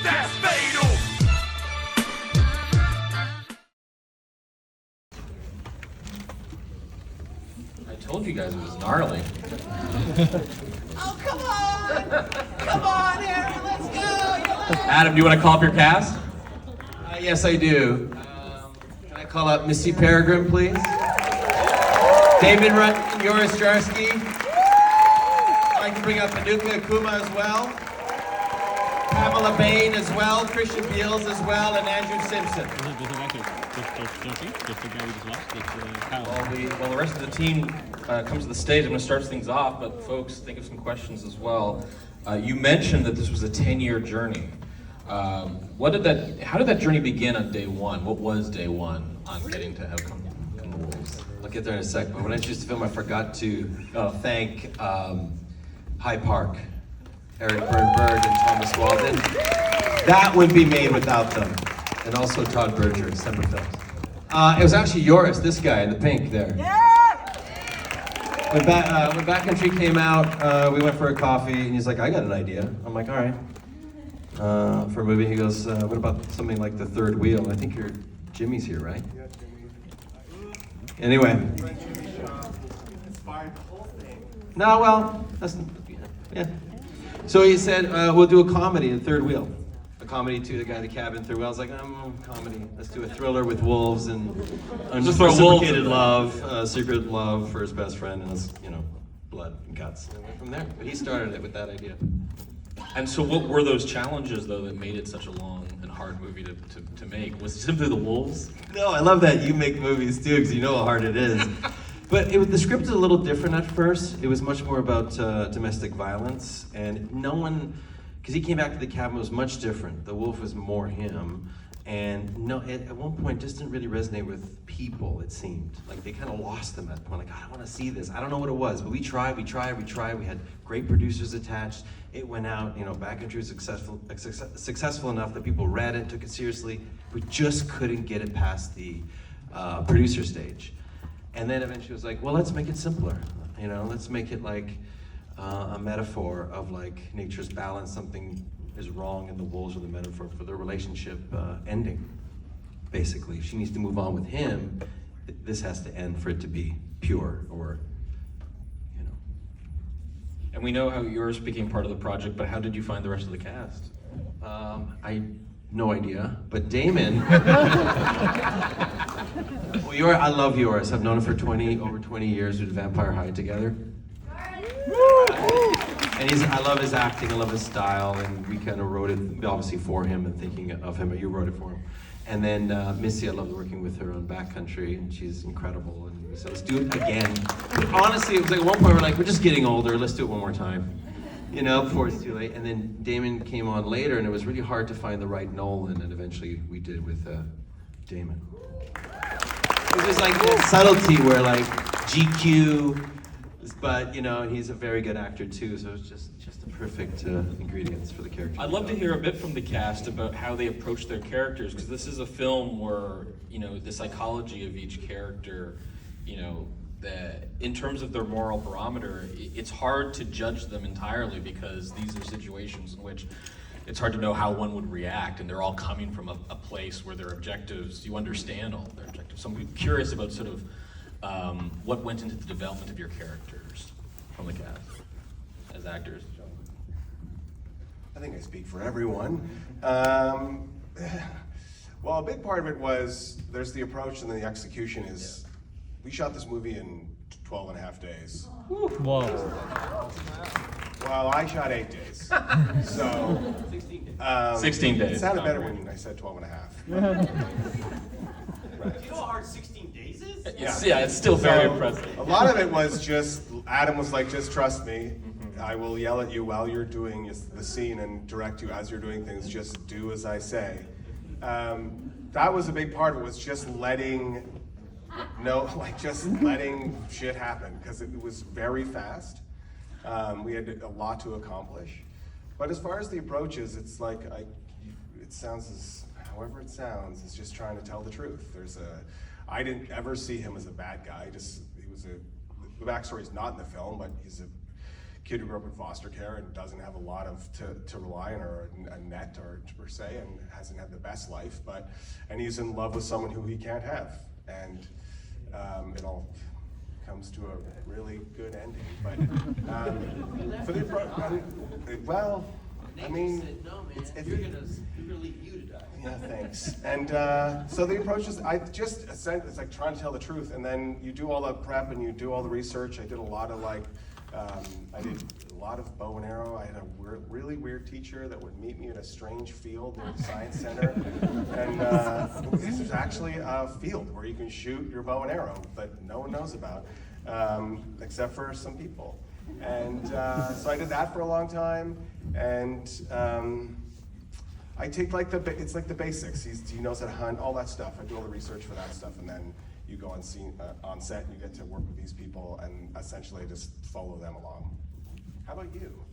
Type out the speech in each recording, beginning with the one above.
that's fatal. I told you guys it was gnarly. Oh, come on! Come on, Aaron, let's go! Adam, do you want to call up your cast? Yes, I do. Can I call up Missy Peregrine, please? David Rutten, Joris Jarski. I'd like to bring up Anuka Akuma as well. Pamela Bain as well, Christian Beals as well, and Andrew Simpson. While the rest of the team comes to the stage, I'm going to start things off, but folks, think of some questions as well. You mentioned that this was a 10-year journey. How did that journey begin on day one? What was day one on getting to Come the Wolves? I'll get there in a sec, but when I introduced the film, I forgot to thank High Park, Eric Bernberg and Thomas Walden. That wouldn't be made without them. And also Todd Berger, December Films. It was actually Joris, this guy in the pink there. Yeah! When Backcountry came out, we went for a coffee, and he's like, I got an idea. I'm like, all right. For a movie, he goes, what about something like The Third Wheel? I think Jimmy's here, right? Yeah, Jimmy. Anyway. Inspired the whole thing. No, well, yeah. So he said, we'll do a comedy, The Third Wheel. A comedy to the guy in the cabin, Third Wheel. I was like, comedy. Let's do a thriller with wolves and unreciprocated love, secret love for his best friend, and his, blood and guts. And went from there. But he started it with that idea. And so what were those challenges, though, that made it such a long and hard movie to make? Was it simply the wolves? No, I love that you make movies too, because you know how hard it is. But the script is a little different at first. It was much more about domestic violence, and no one, because he came back to the cabin, it was much different. The wolf was more him, and no, at one point, just didn't really resonate with people, it seemed. Like they kind of lost them at that point. Like, I want to see this. I don't know what it was, but we tried. We had great producers attached. It went out, Backcountry was successful enough that people read it, took it seriously. We just couldn't get it past the producer stage. And then eventually it was like, well, let's make it simpler. Let's make it like a metaphor of like nature's balance. Something is wrong in the wolves, or the metaphor for the relationship ending. Basically, if she needs to move on with him, this has to end for it to be pure, or And we know how you're speaking part of the project, but how did you find the rest of the cast? No idea, but Damon. Well, I love Joris. I've known him for over 20 years. We did Vampire High together. And I love his acting, I love his style, and we kind of wrote it obviously for him and thinking of him, but you wrote it for him. And then Missy, I loved working with her on Backcountry, and she's incredible. And we said, let's do it again. But honestly, it was like at one point we're like, we're just getting older, let's do it one more time. Before it's too late. And then Damon came on later, and it was really hard to find the right Nolan, and eventually we did with Damon. It was like that subtlety where like GQ, but he's a very good actor too, so it's just the perfect ingredients for the character. I'd love to hear a bit from the cast about how they approach their characters, because this is a film where, the psychology of each character, in terms of their moral barometer, it's hard to judge them entirely, because these are situations in which it's hard to know how one would react, and they're all coming from a place where their objectives, you understand all their objectives. So I'm curious about sort of what went into the development of your characters from the cast as actors. I think I speak for everyone. Well, a big part of it was there's the approach, and then the execution is. We shot this movie in 12 and a half days. Whoa. Well, I shot 8 days. So 16 days. It sounded better when I said 12 and a half. Do you know how hard 16 days is? It's still very impressive. A lot of it was just, Adam was like, just trust me. I will yell at you while you're doing the scene and direct you as you're doing things. Just do as I say. That was a big part of it, was just letting shit happen, because it was very fast. We had a lot to accomplish. But as far as the approach is, it's like, it sounds however it sounds, is just trying to tell the truth. I didn't ever see him as a bad guy. The backstory's not in the film, but he's a kid who grew up in foster care and doesn't have a lot of to rely on, or a net, or per se, and hasn't had the best life, and he's in love with someone who he can't have, and it all comes to a really good ending. But for the well, I mean, said, no, man, if we're gonna leave you to die. yeah, thanks. And so the approach is, it's like trying to tell the truth, and then you do all the prep and you do all the research. I did a lot of bow and arrow. I had a really weird teacher that would meet me at a strange field near the science center. And there's actually a field where you can shoot your bow and arrow, but no one knows about, except for some people. And so I did that for a long time, and I take it's like the basics. He knows how to hunt, all that stuff. I do all the research for that stuff, and then you go on set and you get to work with these people and essentially just follow them along. How about you?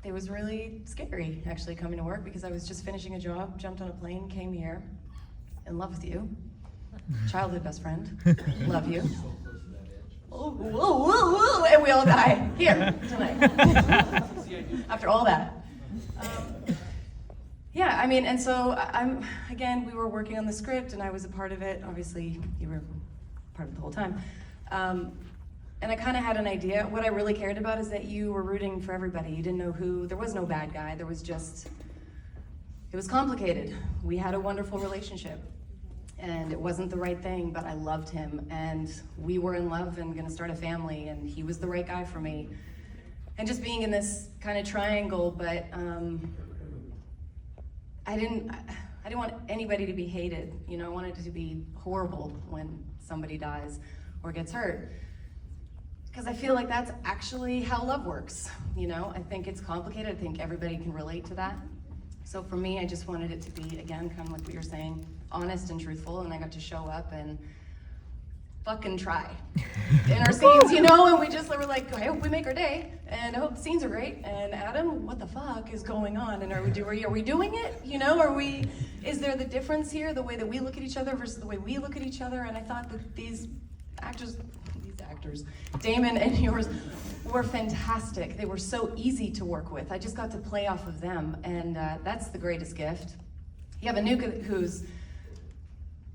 It was really scary actually coming to work, because I was just finishing a job, jumped on a plane, came here, in love with you, childhood best friend, love you. Oh, whoa, whoa, whoa, and we all die here tonight. After all that. Yeah, I mean, and so we were working on the script and I was a part of it. Obviously, you were part of it the whole time. And I kind of had an idea. What I really cared about is that you were rooting for everybody. You didn't know there was no bad guy. It was complicated. We had a wonderful relationship. And it wasn't the right thing, but I loved him, and we were in love and gonna start a family, and he was the right guy for me. And just being in this kind of triangle, but I didn't want anybody to be hated. You know, I wanted it to be horrible when somebody dies or gets hurt. Because I feel like that's actually how love works. You know, I think it's complicated. I think everybody can relate to that. So for me, I just wanted it to be, again, kind of like what you're saying, honest and truthful, and I got to show up and fucking try in our scenes, you know, and we were like, I hope we make our day, and I hope the scenes are great, and Adam, what the fuck is going on, and are we doing it, you know, is there the difference here, the way that we look at each other versus the way we look at each other, and I thought that these actors, Damon and yours, were fantastic. They were so easy to work with. I just got to play off of them, and that's the greatest gift. You have Anuka, who's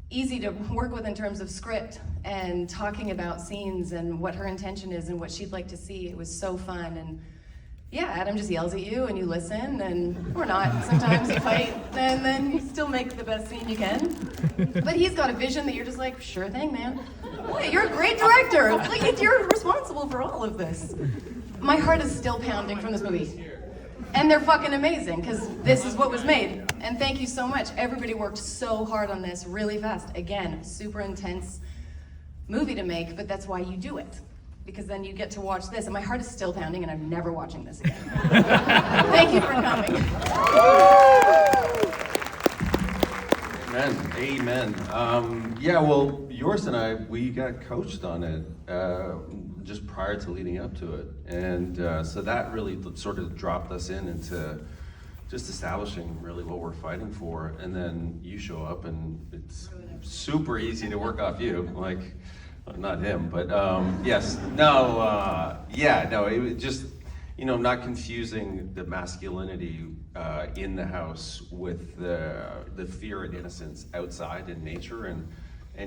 easy to work with in terms of script and talking about scenes and what her intention is and what she'd like to see. It was so fun, and yeah, Adam just yells at you and you listen, or not. Sometimes you fight, and then you still make the best scene you can. But he's got a vision that you're just like, sure thing, man. Boy, you're a great director. Like, you're responsible for all of this. My heart is still pounding from this movie. And they're fucking amazing, because this is what was made. And thank you so much. Everybody worked so hard on this really fast. Again, super intense movie to make, but that's why you do it. Because then you get to watch this, and my heart is still pounding, and I'm never watching this again. Thank you for coming. Amen. Yeah, well, yours and I, we got coached on it just prior to leading up to it. And so that really sort of dropped us into just establishing really what we're fighting for. And then you show up and it's super easy to work off you. Like, not him, but yes. It was just, you know, not confusing the masculinity in the house with the fear and innocence outside in nature, and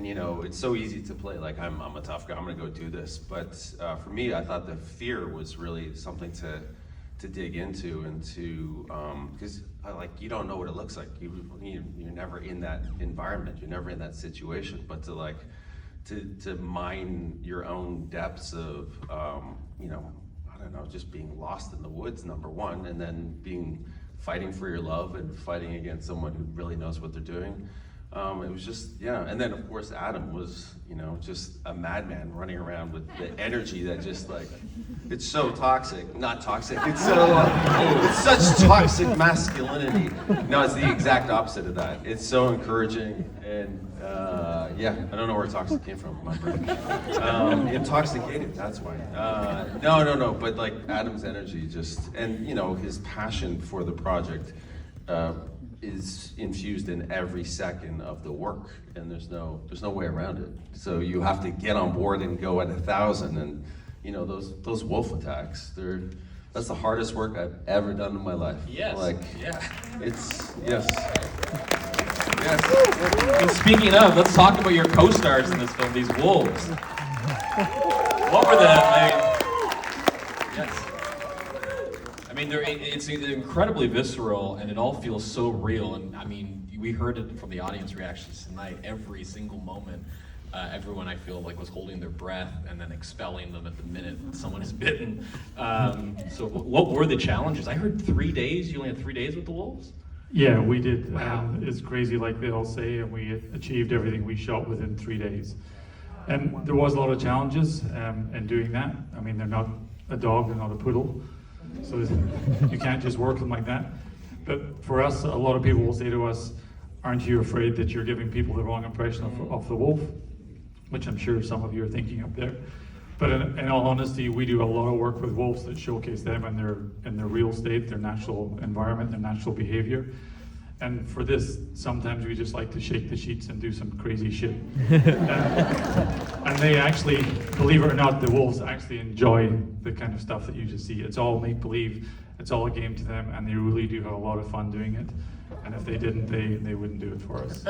you know, it's so easy to play like I'm a tough guy, I'm gonna go do this. But for me, I thought the fear was really something to dig into and to because like you don't know what it looks like. You're never in that environment. You're never in that situation. But to mine your own depths of you know, I don't know, just being lost in the woods, number one, and then fighting for your love and fighting against someone who really knows what they're doing. It was just, yeah. And then of course Adam was, you know, just a madman running around with the energy that just like, it's so toxic, not toxic, it's so, it's such toxic masculinity. No, it's the exact opposite of that. It's so encouraging and yeah, I don't know where toxic came from, my brain. Intoxicated, that's why. No, but like Adam's energy just, and you know, his passion for the project, is infused in every second of the work, and there's no way around it. So you have to get on board and go at 1,000, and you know those wolf attacks. That's the hardest work I've ever done in my life. Yes. Like, Yeah. it's yes. And speaking of, let's talk about your co-stars in this film, these wolves. What were yes. I mean, it's incredibly visceral, and it all feels so real. And I mean, we heard it from the audience reactions tonight. Every single moment, everyone I feel like was holding their breath and then expelling them at the minute someone is bitten. So, what were the challenges? I heard 3 days. You only had 3 days with the wolves. Yeah, we did. Wow. It's crazy, like they all say, and we achieved everything we shot within 3 days. And there was a lot of challenges in doing that. I mean, they're not a dog, they're not a poodle, so you can't just work them like that. But for us, a lot of people will say to us, aren't you afraid that you're giving people the wrong impression of the wolf? Which I'm sure some of you are thinking up there. But in all honesty, we do a lot of work with wolves that showcase them in their real state, their natural environment, their natural behavior. And for this, sometimes we just like to shake the sheets and do some crazy shit. And they actually, believe it or not, the wolves actually enjoy the kind of stuff that you just see. It's all make-believe, it's all a game to them, and they really do have a lot of fun doing it. And if they didn't, they wouldn't do it for us.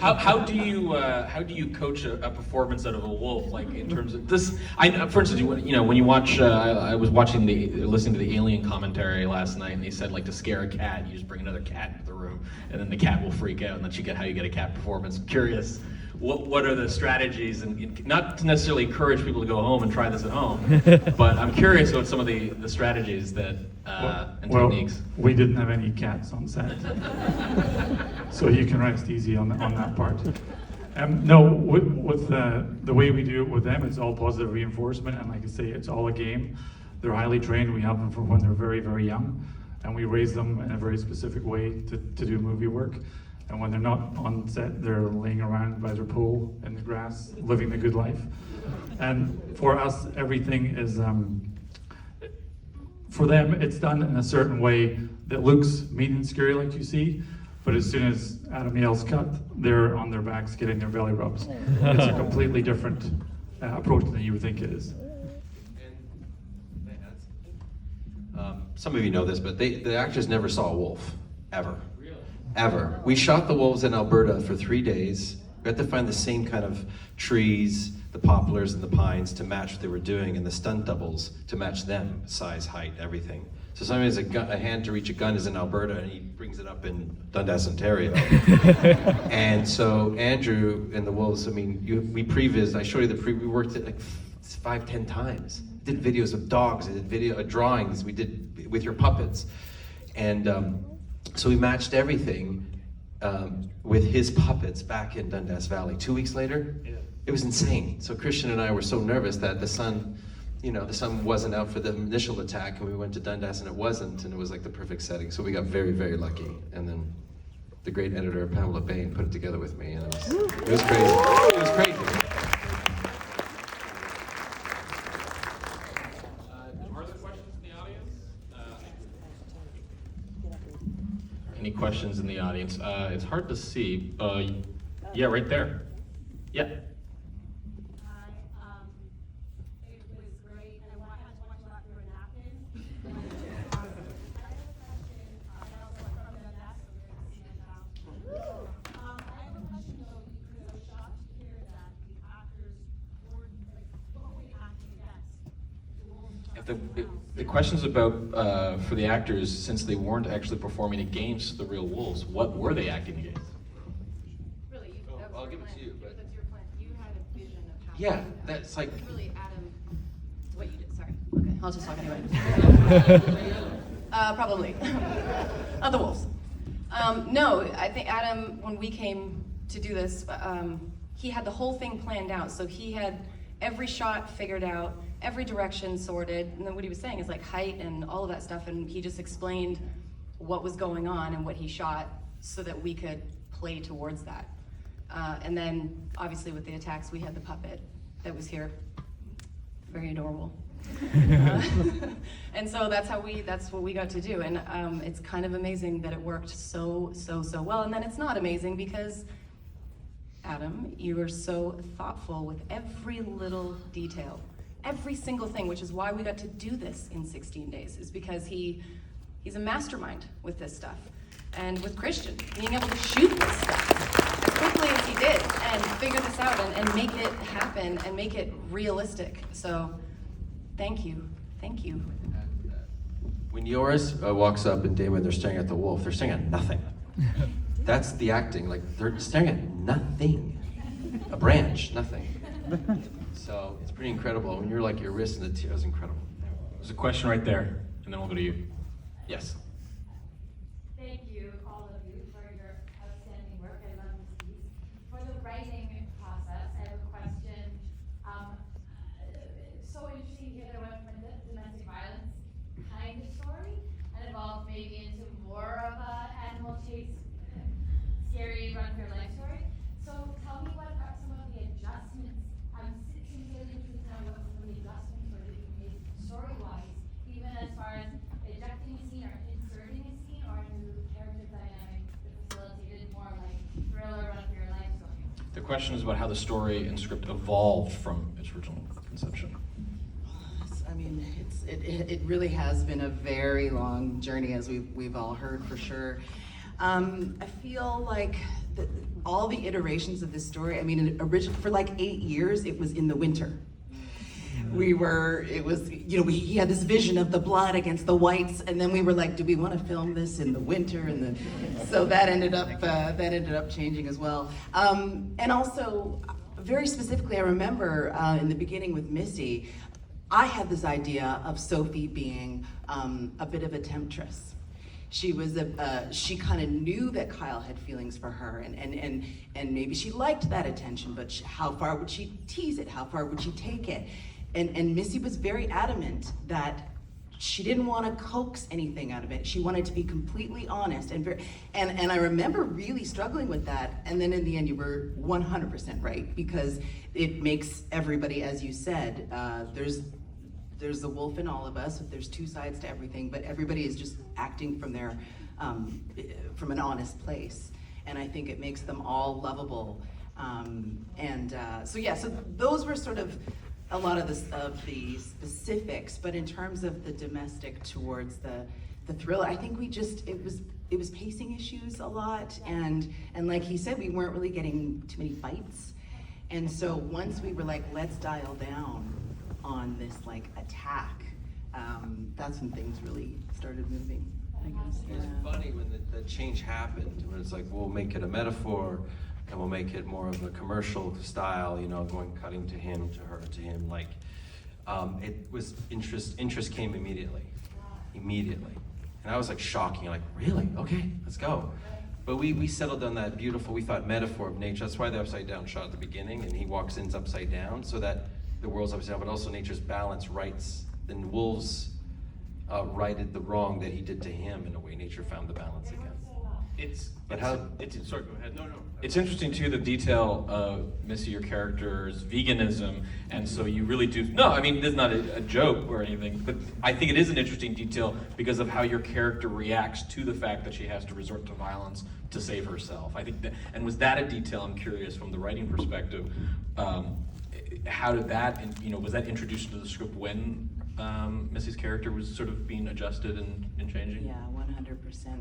How do you coach a performance out of a wolf? Like in terms of this, for instance, when you watch, I was listening to the Alien commentary last night, and they said like to scare a cat, you just bring another cat into the room, and then the cat will freak out, and that's how you get a cat performance. I'm curious, what are the strategies, and not to necessarily encourage people to go home and try this at home, but I'm curious about some of the strategies that and techniques. We didn't have any cats on set, so you can rest easy on that part. No, with the way we do it with them, it's all positive reinforcement, and like I say, it's all a game. They're highly trained. We have them from when they're very, very young, and we raise them in a very specific way to do movie work. And when they're not on set, they're laying around by their pool in the grass, living the good life. And for us, everything is, for them, it's done in a certain way that looks mean and scary like you see, but as soon as Adam yells cut, they're on their backs getting their belly rubs. It's a completely different approach than you would think it is. Some of you know this, but the actors never saw a wolf, ever. Ever. We shot the wolves in Alberta for 3 days. We had to find the same kind of trees, the poplars and the pines to match what they were doing, and the stunt doubles to match them, size, height, everything. So sometimes a hand to reach a gun is in Alberta, and he brings it up in Dundas, Ontario. And so Andrew and the wolves, I mean, we previs, I showed you we worked it like 5-10 times. Did videos of dogs, I did drawings, we did with your puppets. And so we matched everything with his puppets back in Dundas Valley. 2 weeks later, it was insane. So Christian and I were so nervous that the sun wasn't out for the initial attack, and we went to Dundas and it wasn't, and it was like the perfect setting. So we got very, very lucky. And then the great editor, Pamela Bain, put it together with me, and it was crazy. It was crazy. Are there questions in the audience? Any questions in the audience? It's hard to see. Yeah, right there. Yeah. Hi, it was great. I had to watch a lot through a napkin. I have a question. I also am from the desk, so we're in the town. I have a question though, because I was shocked to hear that the actors weren't fully acting against. The question's about, for the actors, since they weren't actually performing against the real wolves, what were they acting against? Really, that was I'll your give it plan. to you, but- That's your plan. You had a vision of how. Yeah, that's like, Really, Adam, what you did, sorry. Okay, I'll just talk anyway. Probably. Not the wolves. No, I think Adam, when we came to do this, he had the whole thing planned out. So he had every shot figured out, every direction sorted, and then what he was saying is like height and all of that stuff, and he just explained what was going on and what he shot so that we could play towards that. And then obviously with the attacks, we had the puppet that was here. Very adorable. And so that's what we got to do. And it's kind of amazing that it worked so well. And then it's not amazing because, Adam, you were so thoughtful with every little detail, every single thing, which is why we got to do this in 16 days, is because he's a mastermind with this stuff. And with Christian, being able to shoot this stuff as quickly as he did and figure this out and make it happen and make it realistic. So thank you. When Yoris walks up and Damon, they're staring at the wolf, they're staring at nothing. That's the acting, like they're staring at nothing. A branch, nothing. So it's pretty incredible. When you're like your wrist in the tear, it's incredible. There's a question right there, and then we'll go to you. Yes. Thank you, all of you, for your outstanding work. I love this piece. For the writing process, I have a question. So interesting here that I went from the domestic violence kind of story and evolved maybe into more of a animal chase, scary run for your life story. So tell me what are some of the adjustments. I'm sincerely interested to know what some of the adjustments were that you made story-wise, even as far as ejecting a scene or inserting a scene or a new character dynamic that facilitated more like thriller run for your life story. The question is about how the story and script evolved from its original conception. I mean, it really has been a very long journey, as we've all heard for sure. I feel like all the iterations of this story, I mean, for like 8 years, it was in the winter. He had this vision of the blood against the whites, and then we were like, do we want to film this in the winter? So that ended up changing as well. And also, very specifically, I remember in the beginning with Missy, I had this idea of Sophie being a bit of a temptress. She was she kind of knew that Kyle had feelings for her, and maybe she liked that attention, but how far would she tease it? How far would she take it? And Missy was very adamant that she didn't want to coax anything out of it. She wanted to be completely honest and I remember really struggling with that. And then in the end, you were 100% right, because it makes everybody, as you said, there's the wolf in all of us. There's two sides to everything, but everybody is just acting from their from an honest place, and I think it makes them all lovable. So those were sort of a lot of the specifics, but in terms of the domestic towards the thriller, I think it was pacing issues a lot, and like he said, we weren't really getting too many fights, and so once we were like, let's dial down on this like attack, that's when things really started moving, I guess. It was funny when the change happened, when it's like, we'll make it a metaphor, and we'll make it more of a commercial style, cutting to him, to her, to him, like, it was interest came immediately. And I was like shocking, like, really? Okay, let's go. But we settled on that beautiful, we thought, metaphor of nature. That's why the upside down shot at the beginning, and he walks in's upside down, so that the world's upside down, but also nature's balance rights. Then wolves righted the wrong that he did to him. In a way, nature found the balance again. Sorry, go ahead. No. It's interesting too, the detail of Missy, your character's veganism, and so you really do. No, I mean, this is not a joke or anything, but I think it is an interesting detail because of how your character reacts to the fact that she has to resort to violence to save herself. I think that, and was that a detail? I'm curious from the writing perspective. How did that, was that introduced into the script when Missy's character was sort of being adjusted and changing? Yeah, 100%.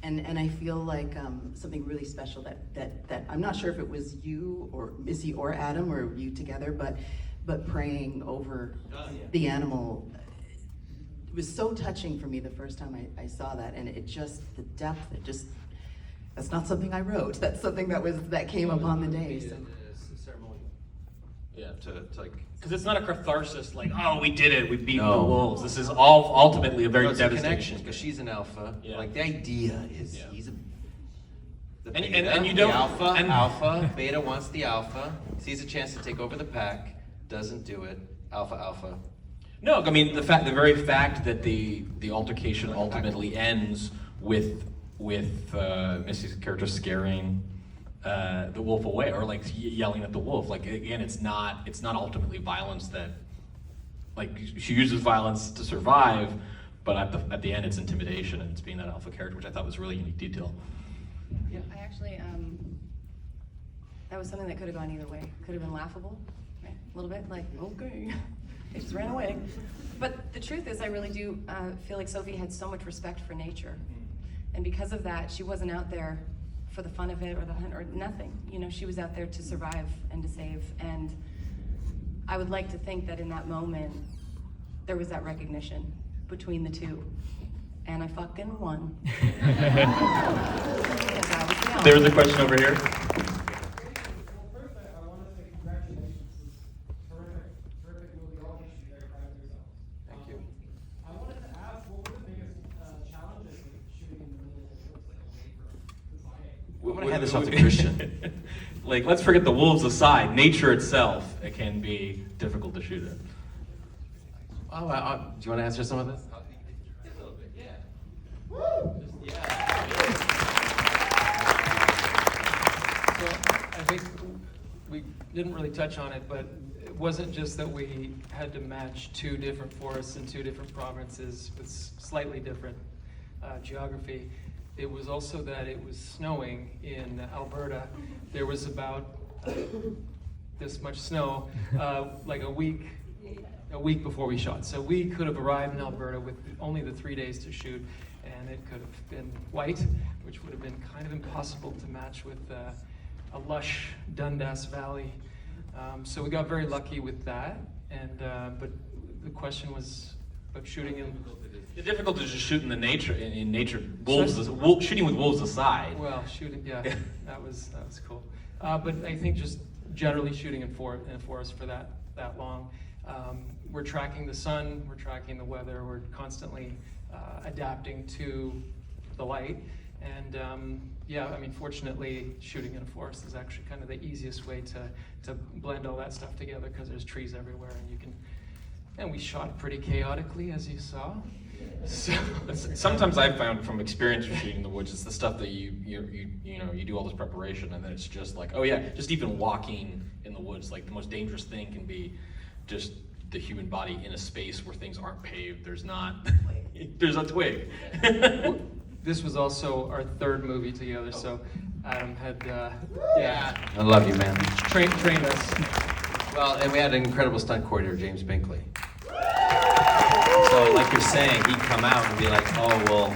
And I feel like something really special that I'm not sure if it was you or Missy or Adam or you together, but praying over the animal. It was so touching for me the first time I saw that, and it just, the depth, that's not something I wrote. That's something that came up on the day. So. Ceremonial. Yeah. To like. Because it's not a catharsis like, oh, we did it, we beat the No. wolves. This is all ultimately a very It's a devastating connection, because she's an alpha. Yeah. Like, the idea is Yeah. he's a. The And- beta, and you don't- the alpha, and- alpha, beta wants the alpha, sees a chance to take over the pack, doesn't do it, alpha. No, I mean the very fact that the altercation ultimately ends with Missy's character scaring the wolf away, or like yelling at the wolf. Like again, it's not ultimately violence that like she uses violence to survive, but at the end it's intimidation and it's being that alpha character, which I thought was a really unique detail. I actually, that was something that could have gone either way. Could have been laughable, right? A little bit, like, okay, they just ran away. But the truth is, I really do feel like Sophie had so much respect for nature. And because of that, she wasn't out there for the fun of it or the hunt or nothing. You know, she was out there to survive and to save. And I would like to think that in that moment, there was that recognition between the two. And I fucking won. Because I was the alpha. There's a question over here. Well, first, I want to say congratulations. It's terrific movie. All of you should be very proud of yourselves. Thank you. I wanted to ask, what were the biggest challenges with shooting in the middle of the woods, like away from society? I'm gonna hand this off to Christian. Like, let's forget the wolves aside. Nature itself, it can be difficult to shoot in. Oh, do you want to answer some of this? So I think we didn't really touch on it, but it wasn't just that we had to match two different forests in two different provinces with slightly different geography. It was also that it was snowing in Alberta. There was about this much snow, like a week before we shot. So we could have arrived in Alberta with only the 3 days to shoot, and it could have been white, which would have been kind of impossible to match with a lush Dundas Valley. So we got very lucky with that, and but the question was about shooting in. It's difficult to just shoot in the nature, in nature. Shooting with wolves aside. Well, shooting, yeah, that was cool. But I think just generally shooting in a forest for that long. We're tracking the sun, we're tracking the weather, we're constantly adapting to the light. And yeah, I mean, fortunately, shooting in a forest is actually kind of the easiest way to blend all that stuff together because there's trees everywhere and you can. And we shot pretty chaotically, as you saw. So Sometimes I've found from experience with shooting in the woods, it's the stuff that you do all this preparation and then it's just like, oh yeah, just even walking in the woods, like the most dangerous thing can be just the human body in a space where things aren't paved. There's a twig. this was also our third movie together, so Adam had, I love you, man. trained us. Well, and we had an incredible stunt coordinator, James Binkley. So, like you're saying, he'd come out and be like, "Oh, well,"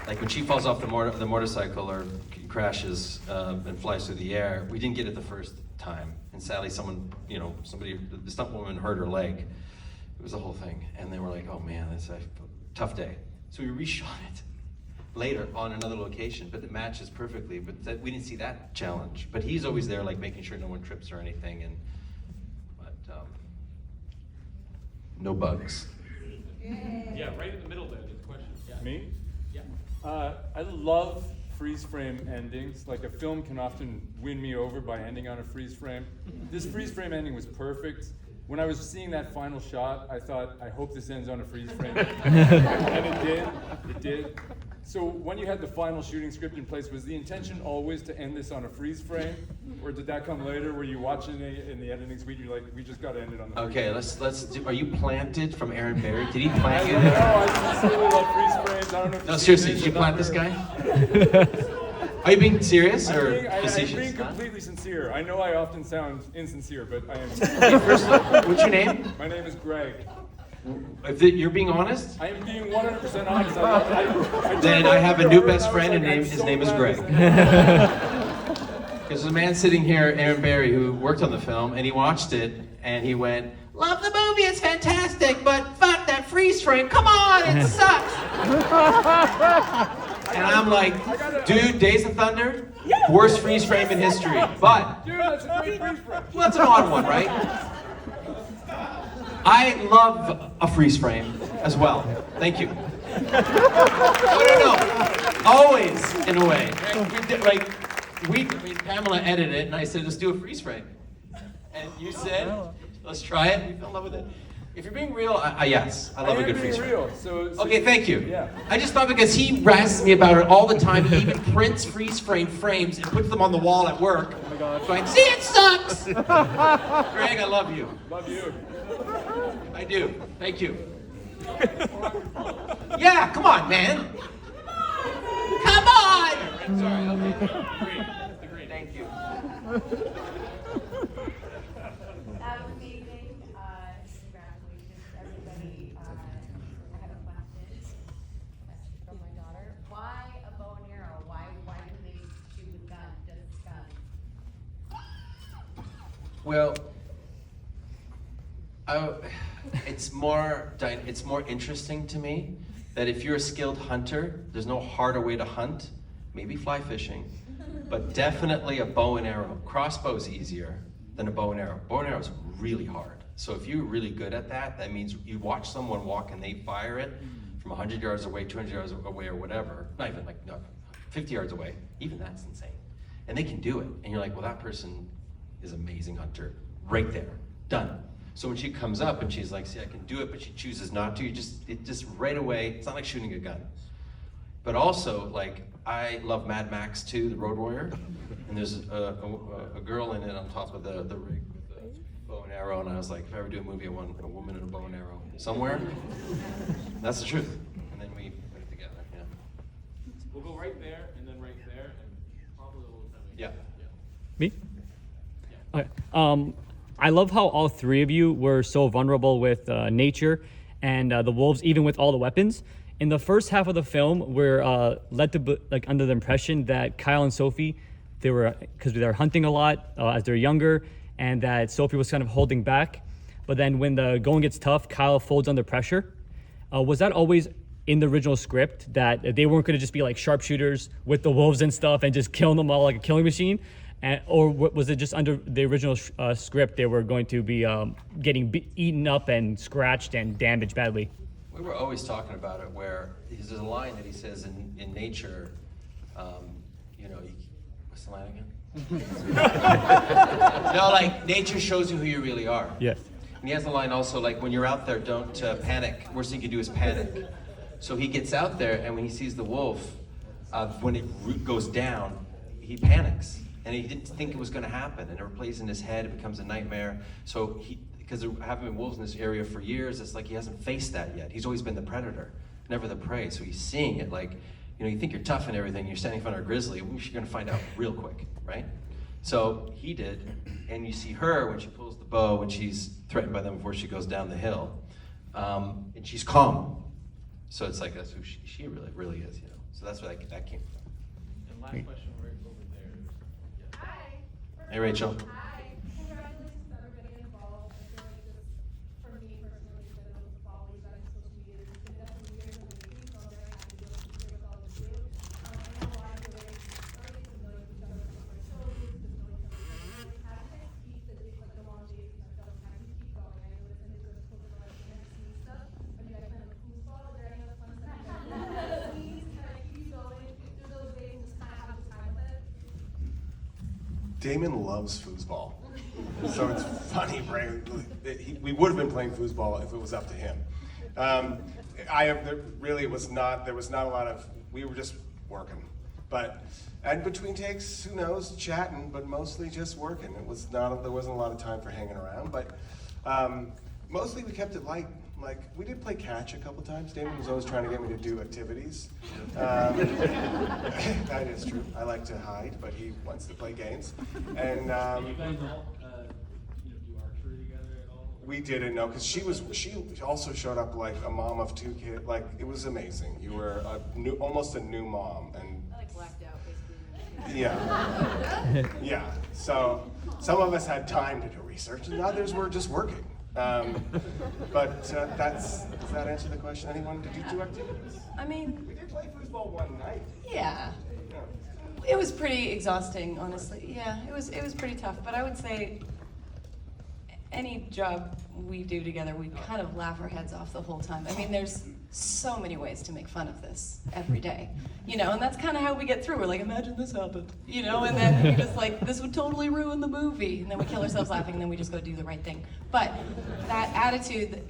like when she falls off the motorcycle or crashes and flies through the air. We didn't get it the first time, and sadly, the stunt woman hurt her leg. It was the whole thing, and they were like, "Oh man, that's a tough day." So we reshot it later on another location, but it matches perfectly. But we didn't see that challenge. But he's always there, like making sure no one trips or anything, but no bugs. Yeah, right in the middle there, there's a question. Yeah. Me? Yeah. I love freeze frame endings. Like a film can often win me over by ending on a freeze frame. This freeze frame ending was perfect. When I was seeing that final shot, I thought, I hope this ends on a freeze frame. And it did. So when you had the final shooting script in place, was the intention always to end this on a freeze frame? Or did that come later where you watch it in the editing suite, you're like, we just got to end it on the freeze Okay, frame? let's do, are you planted from Aaron Barry? Did he plant you? No, I sincerely love freeze frames. I don't know if No, you've seriously, seen did you this, plant but this not guy? Are you being serious I'm or being facetious? completely sincere. I know I often sound insincere, but I am. Hey, first, what's your name? My name is Greg. If you're being honest, I am being 100% honest. then I have a new best friend, and his name is Greg. There's a man sitting here, Aaron Barry, who worked on the film, and he watched it, and he went, "Love the movie, it's fantastic, but fuck that freeze frame, come on, it sucks." And I'm like, dude, Days of Thunder, worst freeze frame in history. But, Dude, that's a great freeze frame. well, that's an odd one, right? I love a freeze frame as well. Thank you. No. Always, in a way. Pamela edited it, and I said, let's do a freeze frame. And you said, let's try it. We fell in love with it. If you're being real, yes, I love a good freeze frame. Real, so Okay, thank you. Yeah. I just thought because he razzes me about it all the time, he even prints freeze frame frames and puts them on the wall at work. God. Fine. See, it sucks! Greg, I love you. Love you. I do. Thank you. Yeah, come on, man. Come on! Sorry, okay. Thank you. That was amazing. Congratulations, everybody. I have a question from my daughter. Why a bow and arrow? Why do they shoot with gun, just gun? Well, it's more interesting to me that if you're a skilled hunter, there's no harder way to hunt. Maybe fly fishing, but definitely a bow and arrow. Crossbow's easier than a bow and arrow. Bow and arrow is really hard. So if you're really good at that, that means you watch someone walk and they fire it from 100 yards away, 200 yards away, or whatever. Not even like, no, 50 yards away. Even that's insane. And they can do it. And you're like, well, that person is an amazing hunter. Right there, done. So when she comes up and she's like, see, I can do it, but she chooses not to, it just right away, it's not like shooting a gun. But also, like, I love Mad Max 2, The Road Warrior, and there's a girl in it on top of the rig with a bow and arrow, and I was like, if I ever do a movie, I want a woman and a bow and arrow somewhere. That's the truth. And then we put it together, yeah. We'll go right there, and then right there, and probably a little bit. Yeah. Me? Okay. I love how all three of you were so vulnerable with nature and the wolves, even with all the weapons. In the first half of the film, we're led to under the impression that Kyle and Sophie, because they were hunting a lot as they're younger, and that Sophie was kind of holding back. But then when the going gets tough, Kyle folds under pressure. Was that always in the original script, that they weren't going to just be like sharpshooters with the wolves and stuff and just killing them all like a killing machine? Or was it just under the original script they were going to be getting eaten up and scratched and damaged badly? We were always talking about it where there's a line that he says in nature, what's the line again? No, like nature shows you who you really are. Yes. And he has the line also like, when you're out there, don't panic. Worst thing you can do is panic. So he gets out there, and when he sees the wolf, when it goes down, he panics. And he didn't think it was going to happen, and it replays in his head. It becomes a nightmare. So because there haven't been wolves in this area for years, it's like he hasn't faced that yet. He's always been the predator, never the prey. So he's seeing it like, you think you're tough and everything. You're standing in front of a grizzly. You're going to find out real quick, right? So he did, and you see her when she pulls the bow, when she's threatened by them before she goes down the hill, and she's calm. So it's like that's who she really is, So that's where that came from. And last question, right over there. Hi. Hey, Rachel. Hi. Congratulations to everybody involved. I feel like this, for me personally, because I know the follow you guys on social media, it's been definitely years in the making, so I'm very happy to be able to share with all of you. I know a lot of you already started to know each other from our shows, to know each other personally. How do you guys keep like the longevity of yourself? How do you keep going? I know it's in the cool like NXT stuff, but you guys kind of foosball. Is there any other fun stuff you guys do? Please kind of keep going through those days and just kind of have the time with it. Damon loves foosball. So it's funny, we would have been playing foosball if it was up to him. There was not a lot of, we were just working. And between takes, who knows, chatting, but mostly just working. There wasn't a lot of time for hanging around, but mostly we kept it light. Like, we did play catch a couple times. Damon was always trying to get me to do activities. That is true. I like to hide, but he wants to play games. And You guys all, do archery together at all? we didn't know, because she also showed up like a mom of 2 kids. Like, it was amazing. You were almost a new mom, and I like blacked out basically. yeah, yeah. So some of us had time to do research, and others were just working. Does that answer the question? Anyone? Did you do activities? I mean, We did play foosball one night. yeah. Yeah. It was pretty exhausting, honestly. Yeah, it was pretty tough. But I would say any job we do together, we kind of laugh our heads off the whole time. I mean, there's so many ways to make fun of this every day, and that's kind of how we get through. We're like, imagine this happened, and then we're just like, this would totally ruin the movie. And then we kill ourselves laughing, and then we just go do the right thing. But that attitude,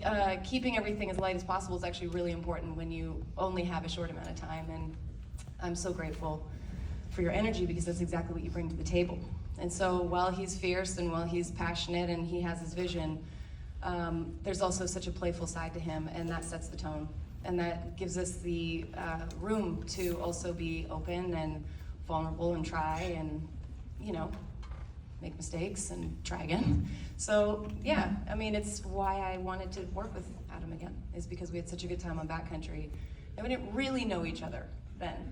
keeping everything as light as possible is actually really important when you only have a short amount of time. And I'm so grateful for your energy, because that's exactly what you bring to the table. And so while he's fierce and while he's passionate and he has his vision, there's also such a playful side to him, and that sets the tone. And that gives us the room to also be open and vulnerable and try and, you know, make mistakes and try again. So yeah, I mean, it's why I wanted to work with Adam again, is because we had such a good time on Backcountry, and we didn't really know each other then.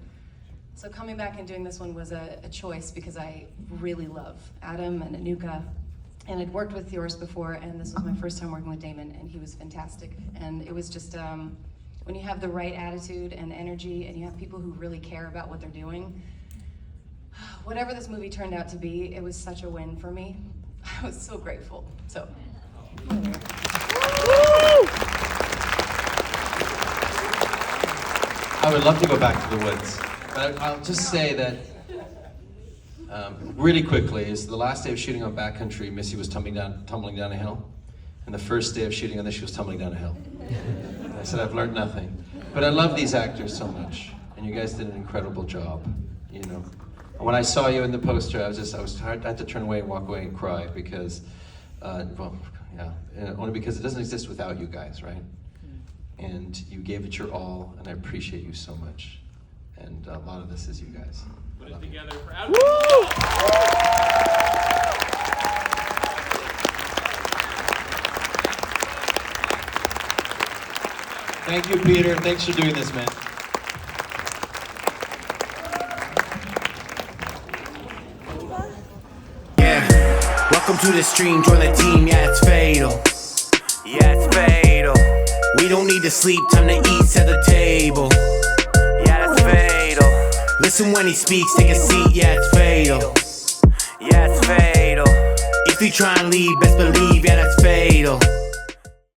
So coming back and doing this one was a choice because I really love Adam and Anuka, and I'd worked with Joris before, and this was my first time working with Damon, and he was fantastic. And it was just, when you have the right attitude and energy, and you have people who really care about what they're doing, whatever this movie turned out to be, it was such a win for me. I was so grateful. So. I would love to go back to the woods, but I'll just say that really quickly is the last day of shooting on Backcountry, Missy was tumbling down a hill, and the first day of shooting on this, she was tumbling down a hill. And I said, I've learned nothing, but I love these actors so much, and you guys did an incredible job, you know. When I saw you in the poster, I had to turn away and walk away and cry because, only because it doesn't exist without you guys, right? And you gave it your all, and I appreciate you so much. And a lot of this is you guys. Put it together for Adam. Thank you, Peter. Thanks for doing this, man. Welcome to the stream, join the team, yeah, it's fatal. Yeah, it's fatal. We don't need to sleep, time to eat, set the table. Yeah, that's fatal. Listen when he speaks, take a seat, yeah, it's fatal. Yeah, it's fatal. If you try and leave, best believe, yeah, that's fatal.